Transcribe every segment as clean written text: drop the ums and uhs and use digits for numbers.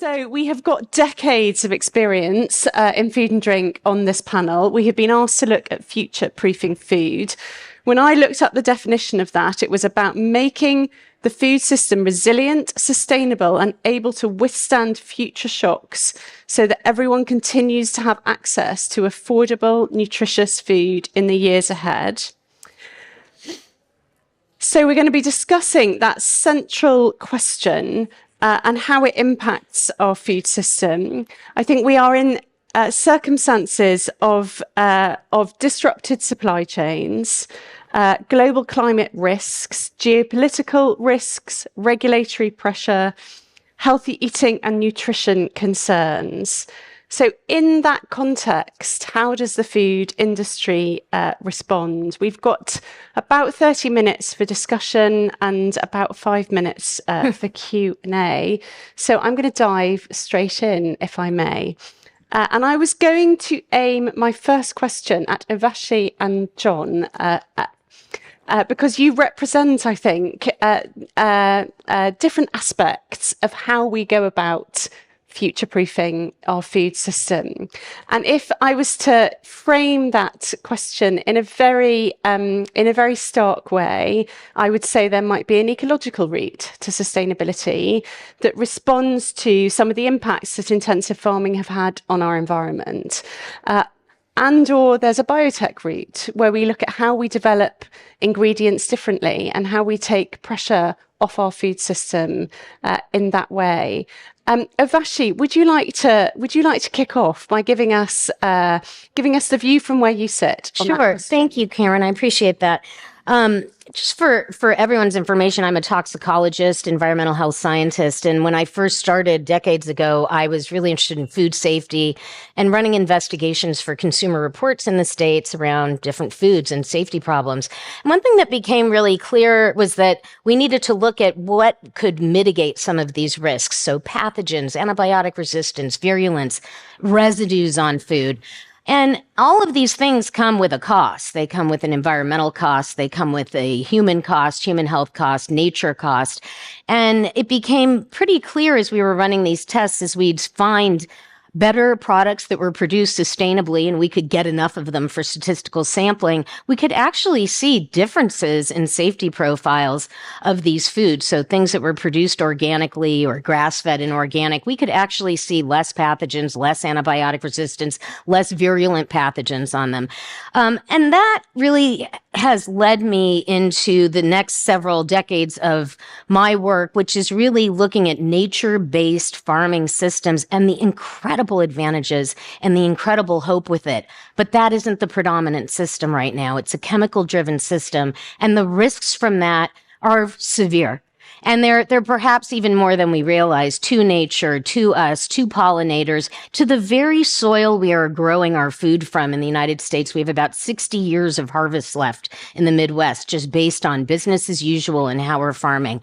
So we have got decades of experience in food and drink on this panel. We have been asked to look at future-proofing food. When I looked up the definition of that, it was about making the food system resilient, sustainable, and able to withstand future shocks so that everyone continues to have access to affordable, nutritious food in the years ahead. So we're going to be discussing that central question and how it impacts our food system. I think we are in circumstances of disrupted supply chains, global climate risks, geopolitical risks, regulatory pressure, healthy eating and nutrition concerns. So in that context, how does the food industry respond? We've got about 30 minutes for discussion and about 5 minutes for Q&A. So I'm going to dive straight in, if I may. And I was going to aim my first question at Urvashi and John, because you represent, I think, different aspects of how we go about future-proofing our food system. And if I was to frame that question in a very stark way, I would say there might be an ecological route to sustainability that responds to some of the impacts that intensive farming have had on our environment. And/or there's a biotech route where we look at how we develop ingredients differently and how we take pressure off our food system in that way. Urvashi, would you like to kick off by giving us the view from where you sit? Sure. Thank you, Karen. I appreciate that. Just for everyone's information, I'm a toxicologist, environmental health scientist. And when I first started decades ago, I was really interested in food safety and running investigations for Consumer Reports in the States around different foods and safety problems. And one thing that became really clear was that we needed to look at what could mitigate some of these risks. So pathogens, antibiotic resistance, virulence, residues on food. And all of these things come with a cost. They come with an environmental cost. They come with a human cost, human health cost, nature cost. And it became pretty clear as we were running these tests, as we'd find better products that were produced sustainably and we could get enough of them for statistical sampling, we could actually see differences in safety profiles of these foods. So things that were produced organically or grass-fed and organic, we could actually see less pathogens, less antibiotic resistance, less virulent pathogens on them. And that really has led me into the next several decades of my work, which is really looking at nature-based farming systems and the incredible advantages and the incredible hope with it. But that isn't the predominant system right now. It's a chemical-driven system, and the risks from that are severe. And they're perhaps even more than we realize to nature, to us, to pollinators, to the very soil we are growing our food from in the United States. We have about 60 years of harvest left in the Midwest, just based on business as usual and how we're farming.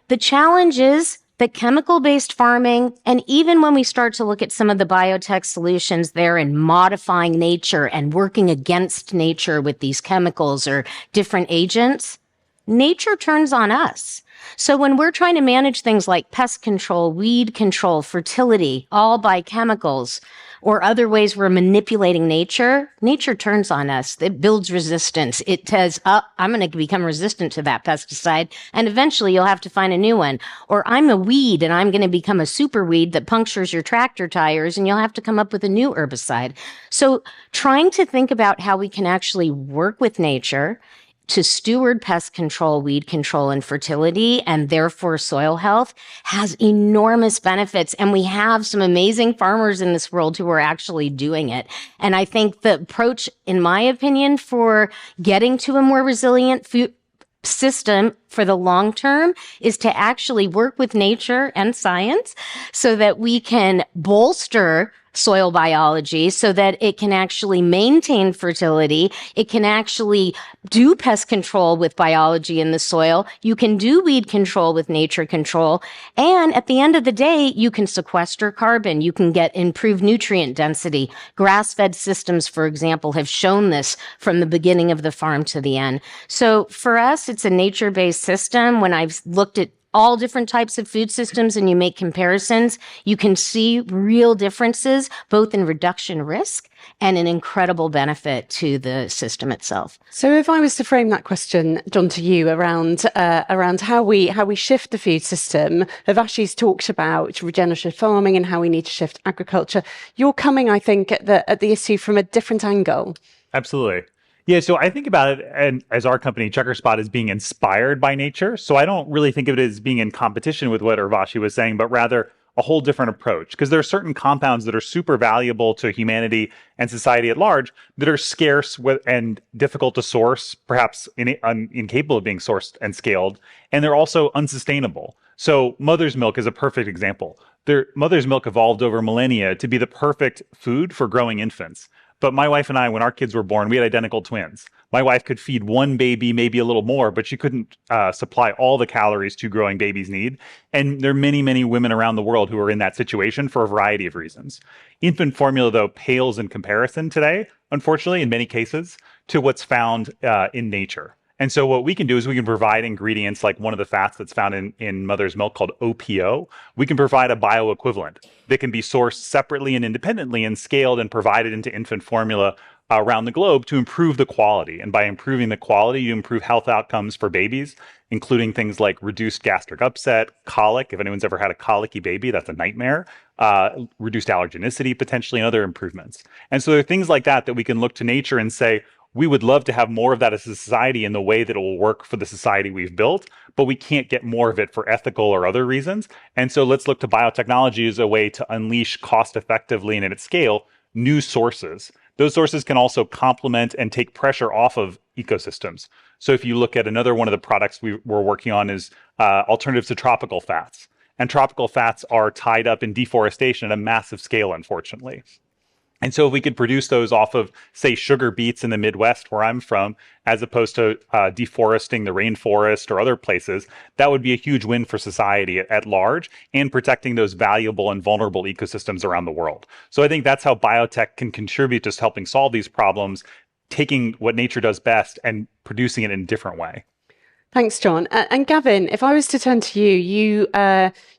The challenge is that chemical-based farming, and even when we start to look at some of the biotech solutions there and modifying nature and working against nature with these chemicals or different agents, nature turns on us. So when we're trying to manage things like pest control, weed control, fertility, all by chemicals, or other ways we're manipulating nature, nature turns on us. It builds resistance. It says, I'm going to become resistant to that pesticide, and eventually you'll have to find a new one. Or I'm a weed, and I'm going to become a super weed that punctures your tractor tires, and you'll have to come up with a new herbicide. So trying to think about how we can actually work with nature to steward pest control, weed control, and fertility, and therefore soil health, has enormous benefits. And we have some amazing farmers in this world who are actually doing it. And I think the approach, in my opinion, for getting to a more resilient food system for the long term is to actually work with nature and science so that we can bolster soil biology so that it can actually maintain fertility. It can actually do pest control with biology in the soil. You can do weed control with nature control. And at the end of the day, you can sequester carbon. You can get improved nutrient density. Grass-fed systems, for example, have shown this from the beginning of the farm to the end. So for us, it's a nature-based system. When I've looked at all different types of food systems and you make comparisons, you can see real differences, both in reduction risk and an incredible benefit to the system itself. So if I was to frame that question, John, to you around how we shift the food system, Urvashi's talked about regenerative farming and how we need to shift agriculture. You're coming, I think, at the issue from a different angle. Absolutely. Yeah, so I think about it and as our company, Checkerspot, is being inspired by nature. So I don't really think of it as being in competition with what Urvashi was saying, but rather a whole different approach. Because there are certain compounds that are super valuable to humanity and society at large that are scarce and difficult to source, perhaps incapable of being sourced and scaled. And they're also unsustainable. So mother's milk is a perfect example. Mother's milk evolved over millennia to be the perfect food for growing infants. But my wife and I, when our kids were born, we had identical twins. My wife could feed one baby, maybe a little more, but she couldn't supply all the calories two growing babies need. And there are many, many women around the world who are in that situation for a variety of reasons. Infant formula, though, pales in comparison today, unfortunately, in many cases, to what's found in nature. And so what we can do is we can provide ingredients like one of the fats that's found in mother's milk called OPO. We can provide a bioequivalent that can be sourced separately and independently and scaled and provided into infant formula around the globe to improve the quality. And by improving the quality, you improve health outcomes for babies, including things like reduced gastric upset, colic. If anyone's ever had a colicky baby, that's a nightmare. Reduced allergenicity, potentially, and other improvements. And so there are things like that we can look to nature and say, we would love to have more of that as a society in the way that it will work for the society we've built, but we can't get more of it for ethical or other reasons. And so let's look to biotechnology as a way to unleash cost effectively and at scale new sources. Those sources can also complement and take pressure off of ecosystems. So if you look at another one of the products we're working on is alternatives to tropical fats. And tropical fats are tied up in deforestation at a massive scale, unfortunately. And so if we could produce those off of, say, sugar beets in the Midwest where I'm from, as opposed to deforesting the rainforest or other places, that would be a huge win for society at large and protecting those valuable and vulnerable ecosystems around the world. So I think that's how biotech can contribute to helping solve these problems, taking what nature does best and producing it in a different way. Thanks, John. And Gavin, if I was to turn to you,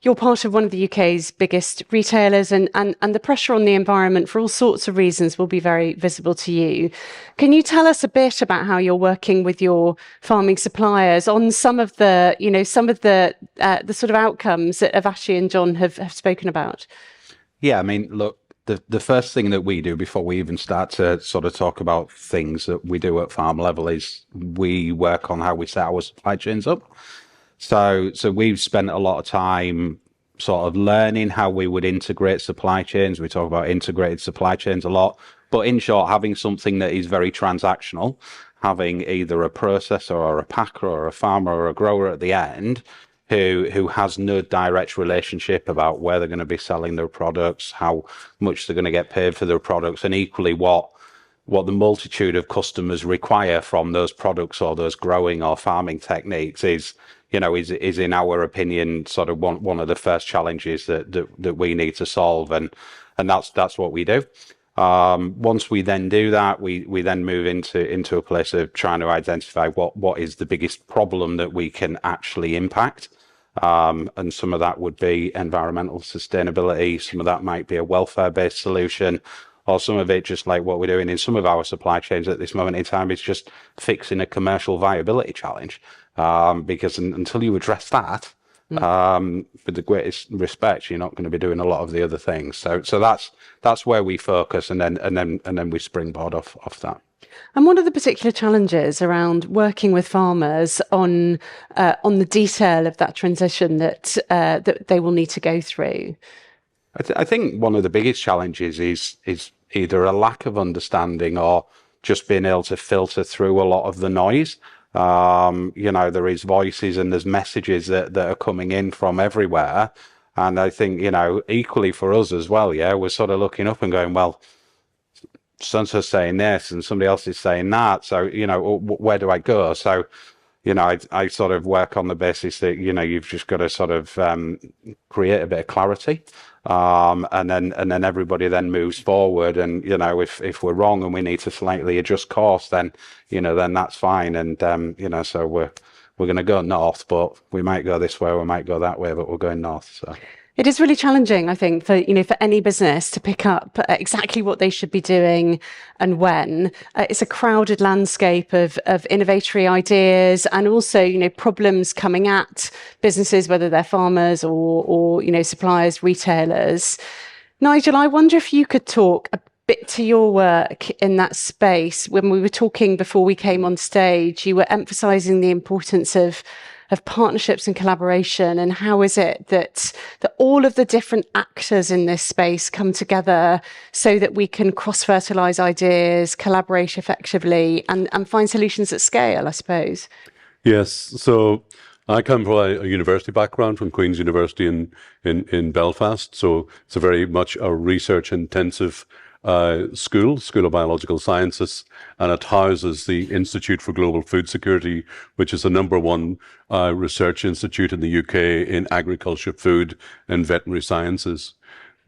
you're part of one of the UK's biggest retailers, and the pressure on the environment for all sorts of reasons will be very visible to you. Can you tell us a bit about how you're working with your farming suppliers on some of the sort of outcomes that Urvashi and John have spoken about? Yeah, I mean, look, the first thing that we do before we even start to sort of talk about things that we do at farm level is we work on how we set our supply chains up. So we've spent a lot of time sort of learning how we would integrate supply chains. We talk about integrated supply chains a lot, but in short, having something that is very transactional, having either a processor or a packer or a farmer or a grower at the end who has no direct relationship about where they're going to be selling their products, how much they're going to get paid for their products, and equally what the multitude of customers require from those products or those growing or farming techniques is in our opinion sort of one of the first challenges that we need to solve, and that's what we do. Once we then do that, we then move into a place of trying to identify what is the biggest problem that we can actually impact. And some of that would be environmental sustainability. Some of that might be a welfare-based solution, or some of it, just like what we're doing in some of our supply chains at this moment in time, is just fixing a commercial viability challenge. Because until you address that, with the greatest respect, you're not going to be doing a lot of the other things. So that's where we focus, and then we springboard off that. And what are the particular challenges around working with farmers on the detail of that transition that they will need to go through? I think one of the biggest challenges is either a lack of understanding or just being able to filter through a lot of the noise. There is voices and there's messages that are coming in from everywhere. And I think, equally for us as well, we're sort of looking up and going, well, so-and-so's saying this and somebody else is saying that. So, where do I go? So, I sort of work on the basis that, you've just got to sort of create a bit of clarity. And then everybody then moves forward. And, if we're wrong and we need to slightly adjust course, then that's fine. And, so we're we're going to go north, but we might go this way, we might go that way, but we're going north. So it is really challenging, I think, for for any business to pick up exactly what they should be doing and when. It's a crowded landscape of innovatory ideas and also problems coming at businesses, whether they're farmers or suppliers, retailers. Nigel, I wonder if you could talk a bit to your work in that space. When we were talking before we came on stage, you were emphasising the importance of partnerships and collaboration, and how is it that all of the different actors in this space come together so that we can cross-fertilise ideas, collaborate effectively, and find solutions at scale, I suppose? Yes, so I come from a university background from Queen's University in Belfast, so it's a very much a research-intensive school of biological sciences, and it houses the Institute for Global Food Security, which is the #1 research institute in the UK in agriculture, food and veterinary sciences.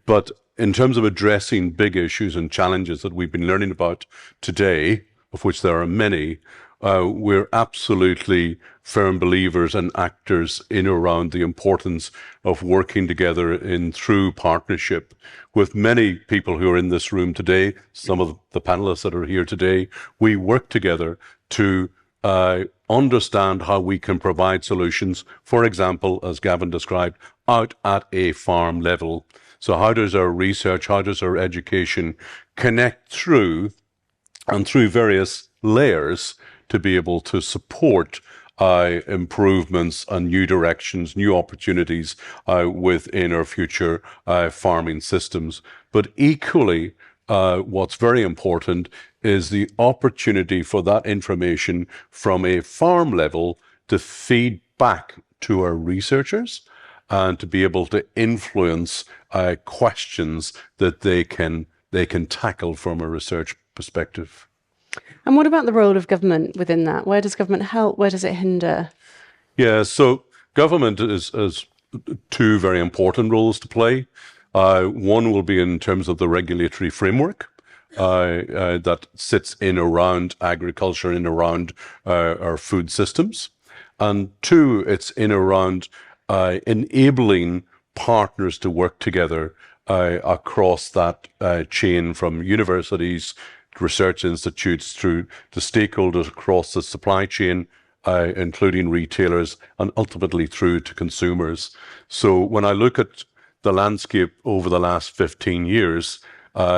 But in terms of addressing big issues and challenges that we've been learning about today, of which there are many, we're absolutely firm believers and actors in around the importance of working together in true partnership with many people who are in this room today. Some of the panelists that are here today, we work together to understand how we can provide solutions, for example, as Gavin described, out at a farm level. So how does our research, how does our education connect through various layers to be able to support improvements and new directions, new opportunities within our future farming systems. But equally, what's very important is the opportunity for that information from a farm level to feed back to our researchers and to be able to influence questions that they can tackle from a research perspective. And what about the role of government within that? Where does government help? Where does it hinder? Yeah, so government has two very important roles to play. One will be in terms of the regulatory framework that sits in around agriculture, in around our food systems. And two, it's in around enabling partners to work together across that chain, from universities, research institutes, through to stakeholders across the supply chain, including retailers, and ultimately through to consumers. So when I look at the landscape over the last 15 years,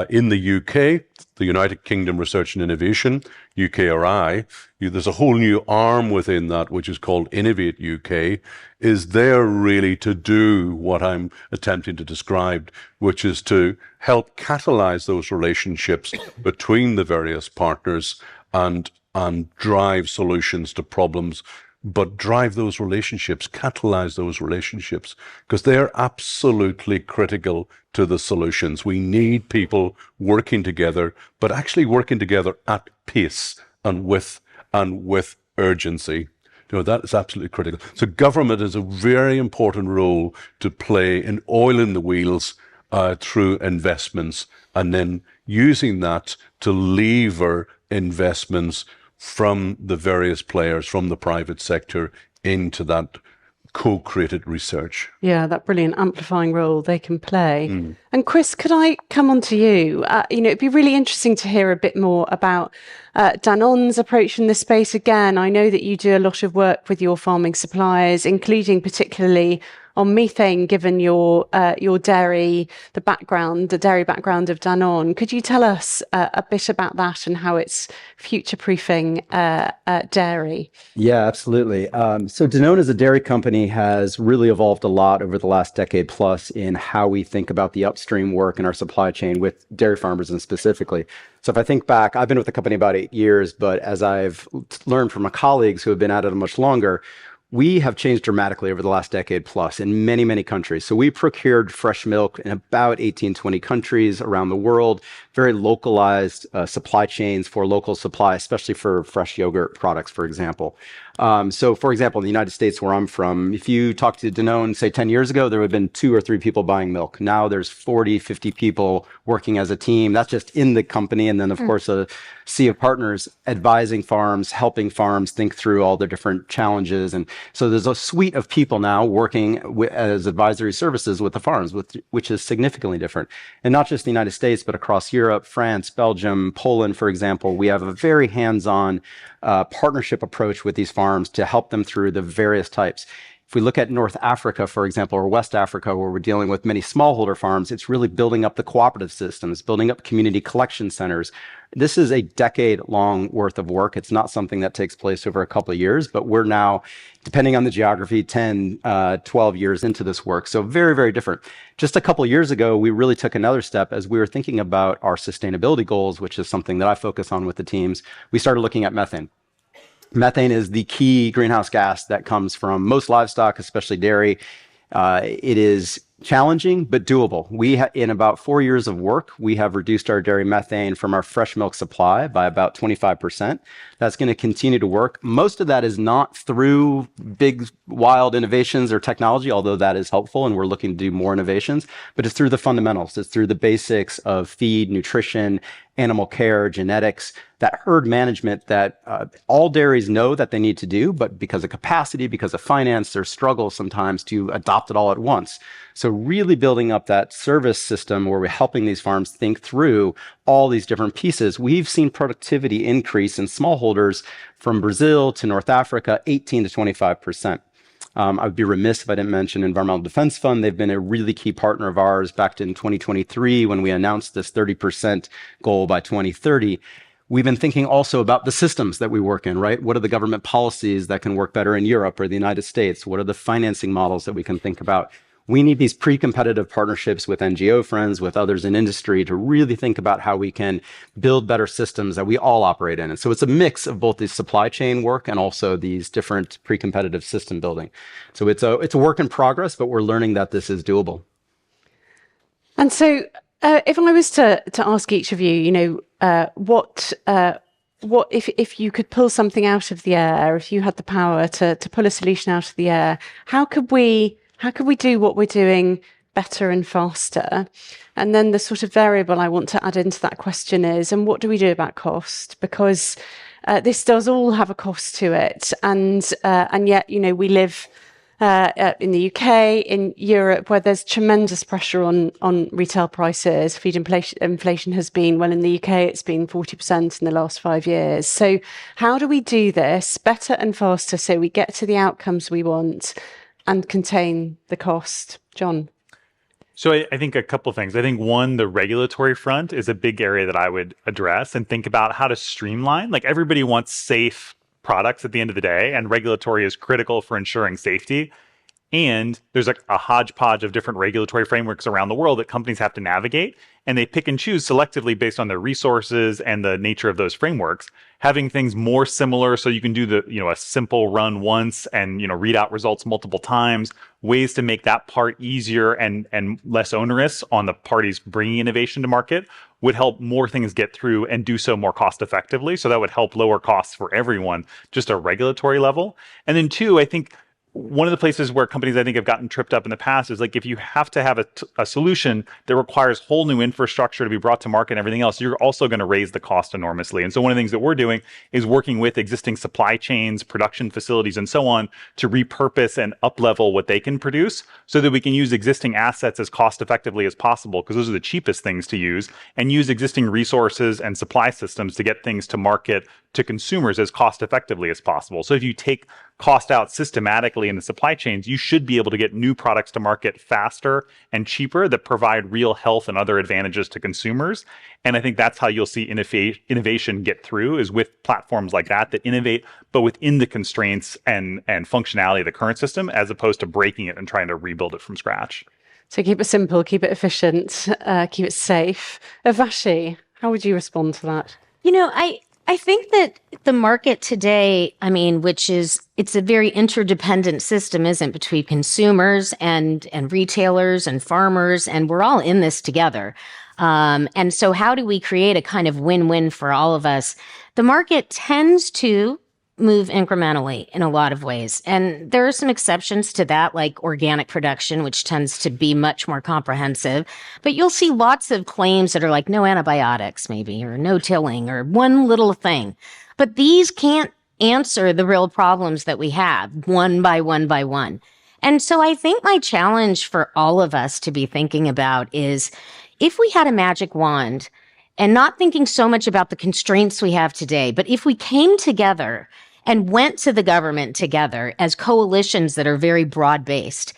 in the UK, the United Kingdom Research and Innovation, UKRI, there's a whole new arm within that, which is called Innovate UK, is there really to do what I'm attempting to describe, which is to help catalyze those relationships between the various partners and drive solutions to problems, but drive those relationships, catalyze those relationships, because they're absolutely critical to the solutions. We need people working together, but actually working together at pace and with urgency. That is absolutely critical. So government has a very important role to play in oiling the wheels through investments, and then using that to lever investments from the various players, from the private sector, into that co-created research. Yeah, that brilliant amplifying role they can play. And Chris, could I come on to you? It'd be really interesting to hear a bit more about Danone's approach in this space. Again, I know that you do a lot of work with your farming suppliers, including particularly on methane, given your dairy, the dairy background of Danone. Could you tell us a bit about that and how it's future-proofing dairy? Yeah, absolutely. So Danone as a dairy company has really evolved a lot over the last decade plus in how we think about the upstream work in our supply chain with dairy farmers, and specifically. So if I think back, I've been with the company about 8 years, but as I've learned from my colleagues who have been at it much longer, we have changed dramatically over the last decade plus in many, many countries. So we procured fresh milk in about 18, 20 countries around the world, very localized supply chains for local supply, especially for fresh yogurt products, for example. So, for example, in the United States, where I'm from, if you talk to Danone, say 10 years ago, there would have been 2 or 3 people buying milk. Now there's 40, 50 people working as a team. That's just in the company. And then, of course, a sea of partners advising farms, helping farms think through all the different challenges. And so there's a suite of people now working as advisory services with the farms, which is significantly different. And not just the United States, but across Europe, France, Belgium, Poland, for example, we have a very hands-on partnership approach with these farms to help them through the various types. If we look at North Africa, for example, or West Africa, where we're dealing with many smallholder farms, it's really building up the cooperative systems, building up community collection centers. This is a decade-long worth of work. It's not something that takes place over a couple of years, but we're now, depending on the geography, 10, 12 years into this work. So very, very different. Just a couple of years ago, we really took another step as we were thinking about our sustainability goals, which is something that I focus on with the teams. We started looking at methane. Methane is the key greenhouse gas that comes from most livestock, especially dairy. It is challenging, but doable. In about 4 years of work, we have reduced our dairy methane from our fresh milk supply by about 25%. That's going to continue to work. Most of that is not through big, wild innovations or technology, although that is helpful, and we're looking to do more innovations, but it's through the fundamentals. It's through the basics of feed, nutrition, animal care, genetics, that herd management that all dairies know that they need to do, but because of capacity, because of finance, there's struggles sometimes to adopt it all at once. So really building up that service system where we're helping these farms think through all these different pieces. We've seen productivity increase in smallholders from Brazil to North Africa, 18 to 25%. I would be remiss if I didn't mention Environmental Defense Fund. They've been a really key partner of ours back in 2023 when we announced this 30% goal by 2030. We've been thinking also about the systems that we work in, right? What are the government policies that can work better in Europe or the United States? What are the financing models that we can think about? We need these pre-competitive partnerships with NGO friends, with others in industry to really think about how we can build better systems that we all operate in. And so it's a mix of both the supply chain work and also these different pre-competitive system building. So it's a work in progress, but we're learning that this is doable. And so if I was to ask each of you, what if you could pull something out of the air, if you had the power to pull a solution out of the air, how could we do what we're doing better and faster? And then the sort of variable I want to add into that question is, and what do we do about cost? Because this does all have a cost to it. And yet, we live in the UK, in Europe, where there's tremendous pressure on retail prices. Feed inflation has been, well, in the UK, it's been 40% in the last 5 years. So how do we do this better and faster so we get to the outcomes we want and contain the cost? John? So I think a couple of things. I think one, the regulatory front is a big area that I would address and think about how to streamline. Like everybody wants safe products at the end of the day, and regulatory is critical for ensuring safety. And there's a hodgepodge of different regulatory frameworks around the world that companies have to navigate, and they pick and choose selectively based on their resources and the nature of those frameworks. Having things more similar so you can do a simple run once and, read out results multiple times, ways to make that part easier and less onerous on the parties bringing innovation to market would help more things get through and do so more cost effectively. So that would help lower costs for everyone, just a regulatory level. And then two, I think one of the places where companies I think have gotten tripped up in the past is like if you have to have a solution that requires whole new infrastructure to be brought to market and everything else, you're also going to raise the cost enormously. And so one of the things that we're doing is working with existing supply chains, production facilities, and so on to repurpose and up-level what they can produce so that we can use existing assets as cost effectively as possible, because those are the cheapest things to use, and use existing resources and supply systems to get things to market to consumers as cost effectively as possible. So if you take cost out systematically in the supply chains, you should be able to get new products to market faster and cheaper that provide real health and other advantages to consumers. And I think that's how you'll see innovation get through, is with platforms like that innovate, but within the constraints and functionality of the current system, as opposed to breaking it and trying to rebuild it from scratch. So keep it simple, keep it efficient, keep it safe. Urvashi, how would you respond to that? I think that the market today, it's a very interdependent system, isn't it, between consumers and retailers and farmers, and we're all in this together. And so how do we create a kind of win-win for all of us? The market tends to move incrementally in a lot of ways. And there are some exceptions to that, like organic production, which tends to be much more comprehensive. But you'll see lots of claims that are like no antibiotics, maybe, or no tilling, or one little thing. But these can't answer the real problems that we have one by one by one. And so I think my challenge for all of us to be thinking about is if we had a magic wand, and not thinking so much about the constraints we have today, but if we came together and went to the government together as coalitions that are very broad-based,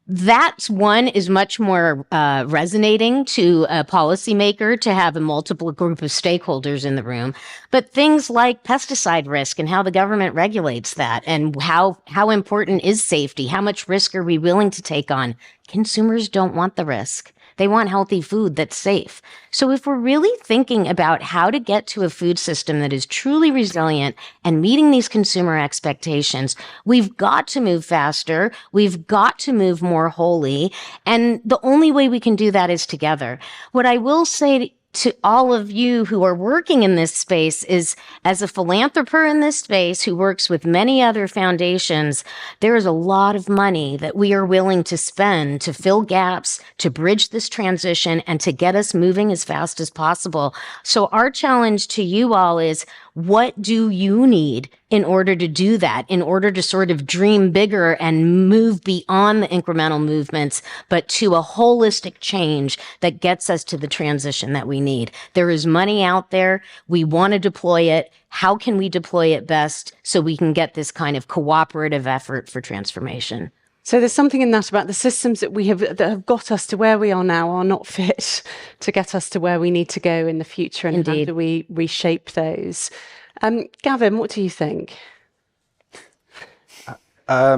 that's one is much more resonating to a policymaker to have a multiple group of stakeholders in the room. But things like pesticide risk and how the government regulates that, and how important is safety? How much risk are we willing to take on? Consumers don't want the risk. They want healthy food that's safe. So if we're really thinking about how to get to a food system that is truly resilient and meeting these consumer expectations, we've got to move faster. We've got to move more wholly. And the only way we can do that is together. What I will say to all of you who are working in this space is, as a philanthropist in this space who works with many other foundations, there is a lot of money that we are willing to spend to fill gaps, to bridge this transition, and to get us moving as fast as possible. So our challenge to you all is, what do you need in order to do that, in order to sort of dream bigger and move beyond the incremental movements, but to a holistic change that gets us to the transition that we need? There is money out there. We want to deploy it. How can we deploy it best so we can get this kind of cooperative effort for transformation? So there's something in that about the systems that have got us to where we are now are not fit to get us to where we need to go in the future. And Indeed. how do we reshape those? Gavin, what do you think? I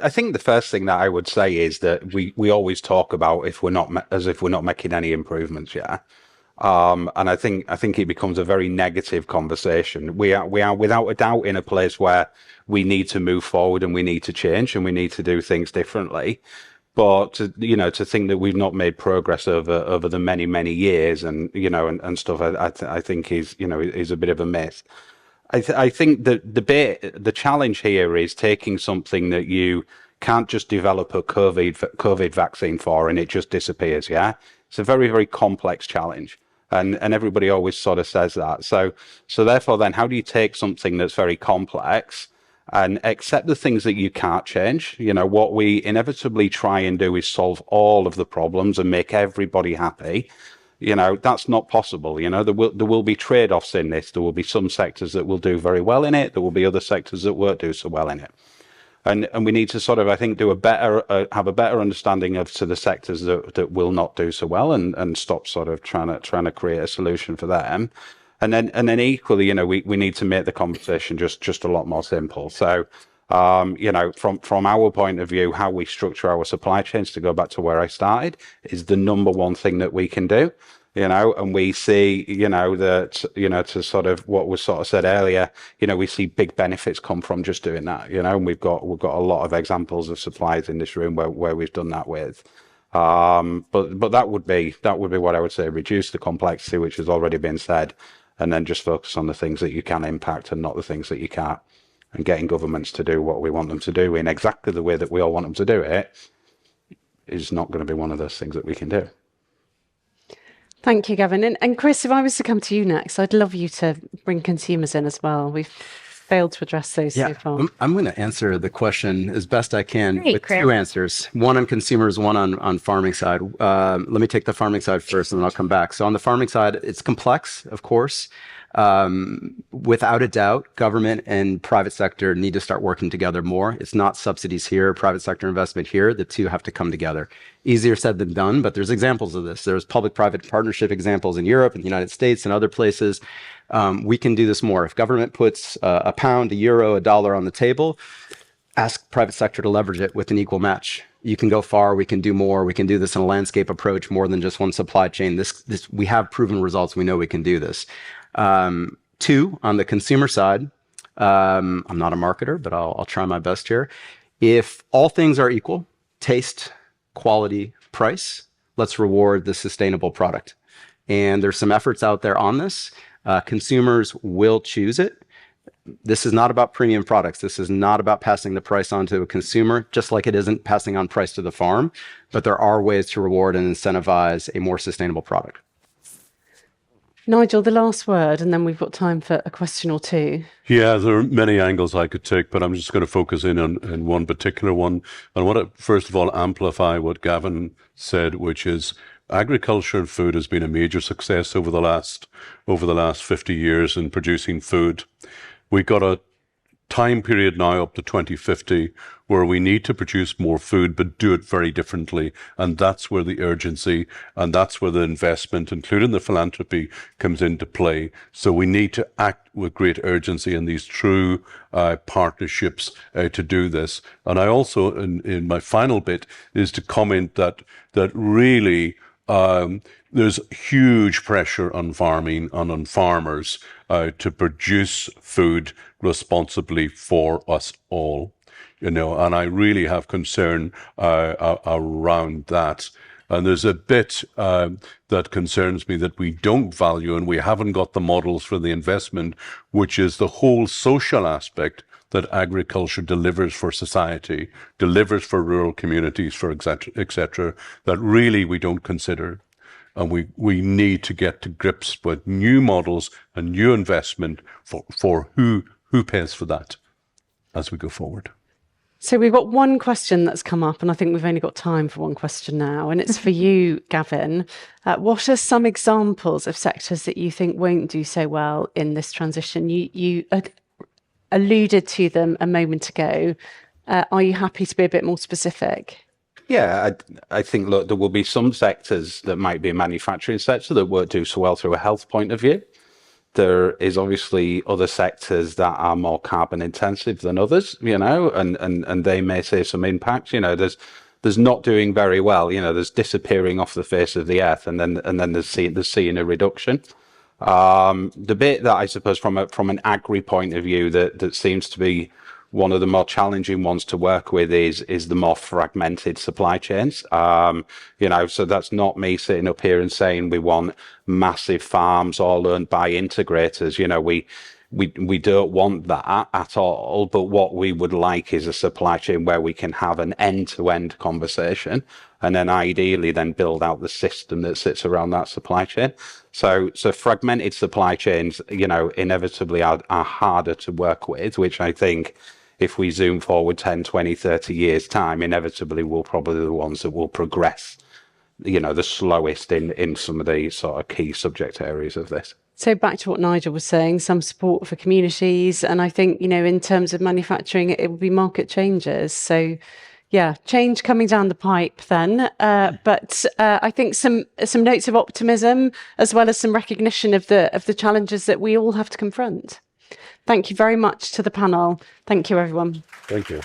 think the first thing that I would say is that we always talk about if we're not making any improvements, yeah. And I think it becomes a very negative conversation. We are without a doubt in a place where we need to move forward and we need to change and we need to do things differently. But to think that we've not made progress over the many years and stuff, I think is a bit of a myth. I think that the challenge here is taking something that you can't just develop a COVID vaccine for and it just disappears. Yeah, it's a very, very complex challenge. And everybody always sort of says that. So therefore then, how do you take something that's very complex and accept the things that you can't change? What we inevitably try and do is solve all of the problems and make everybody happy. That's not possible. There will be trade-offs in this. There will be some sectors that will do very well in it. There will be other sectors that won't do so well in it. And we need to sort of, I think, have a better understanding of the sectors that will not do so well, and stop sort of trying to create a solution for them. And then equally, we need to make the conversation just a lot more simple. So, from our point of view, how we structure our supply chains, to go back to where I started, is the number one thing that we can do. And we see, that, to sort of what was sort of said earlier, we see big benefits come from just doing that, and we've got a lot of examples of suppliers in this room where we've done that with. But that would be what I would say: reduce the complexity, which has already been said, and then just focus on the things that you can impact and not the things that you can't. And getting governments to do what we want them to do in exactly the way that we all want them to do it is not going to be one of those things that we can do. Thank you, Gavin. And Chris, if I was to come to you next, I'd love you to bring consumers in as well. We've failed to address those so far. I'm going to answer the question as best I can with Chris. two answers. One on consumers, one on farming side. Let me take the farming side first, and then I'll come back. So on the farming side, it's complex, of course. Without a doubt, government and private sector need to start working together more. It's not subsidies here, private sector investment here. The two have to come together. Easier said than done, but there's examples of this. There's public-private partnership examples in Europe, in the United States, and other places. We can do this more. If government puts a pound, a euro, a dollar on the table, ask private sector to leverage it with an equal match. You can go far. We can do more. We can do this in a landscape approach more than just one supply chain. This we have proven results. We know we can do this. Two, on the consumer side, I'm not a marketer, but I'll try my best here. If all things are equal, taste, quality, price, let's reward the sustainable product. And there's some efforts out there on this. Consumers will choose it. This is not about premium products. This is not about passing the price on to a consumer, just like it isn't passing on price to the farm. But there are ways to reward and incentivize a more sustainable product. Nigel, the last word, and then we've got time for a question or two. Yeah, there are many angles I could take, but I'm just going to focus in on one particular one. I want to, first of all, amplify what Gavin said, which is agriculture and food has been a major success over the last 50 years in producing food. We've got a time period now up to 2050 where we need to produce more food, but do it very differently. And that's where the urgency and that's where the investment, including the philanthropy, comes into play. So we need to act with great urgency in these true partnerships to do this. And I also, in my final bit, is to comment that really there's huge pressure on farming and on farmers to produce food responsibly for us all, and I really have concern around that. And there's a bit that concerns me that we don't value and we haven't got the models for the investment, which is the whole social aspect that agriculture delivers for society, delivers for rural communities, for et cetera, that really we don't consider. And we need to get to grips with new models and new investment for who pays for that as we go forward. So we've got one question that's come up, and I think we've only got time for one question now, and it's for you, Gavin. What are some examples of sectors that you think won't do so well in this transition? You alluded to them a moment ago. Are you happy to be a bit more specific? Yeah, I think, look, there will be some sectors that might be a manufacturing sector that won't do so well through a health point of view. There is obviously other sectors that are more carbon intensive than others, and they may see some impact. There's not doing very well, there's disappearing off the face of the earth, and then there's seeing a reduction. The bit that I suppose from an agri point of view that seems to be one of the more challenging ones to work with is the more fragmented supply chains. So that's not me sitting up here and saying we want massive farms all owned by integrators. We don't want that at all. But what we would like is a supply chain where we can have an end-to-end conversation, and then ideally then build out the system that sits around that supply chain. So fragmented supply chains, inevitably are harder to work with, which I think if we zoom forward 10, 20, 30 years time, inevitably will probably the ones that will progress, the slowest in some of the sort of key subject areas of this. So back to what Nigel was saying, some support for communities. And I think, in terms of manufacturing, it will be market changes. So yeah, change coming down the pipe then. But I think some notes of optimism, as well as some recognition of the challenges that we all have to confront. Thank you very much to the panel. Thank you, everyone. Thank you.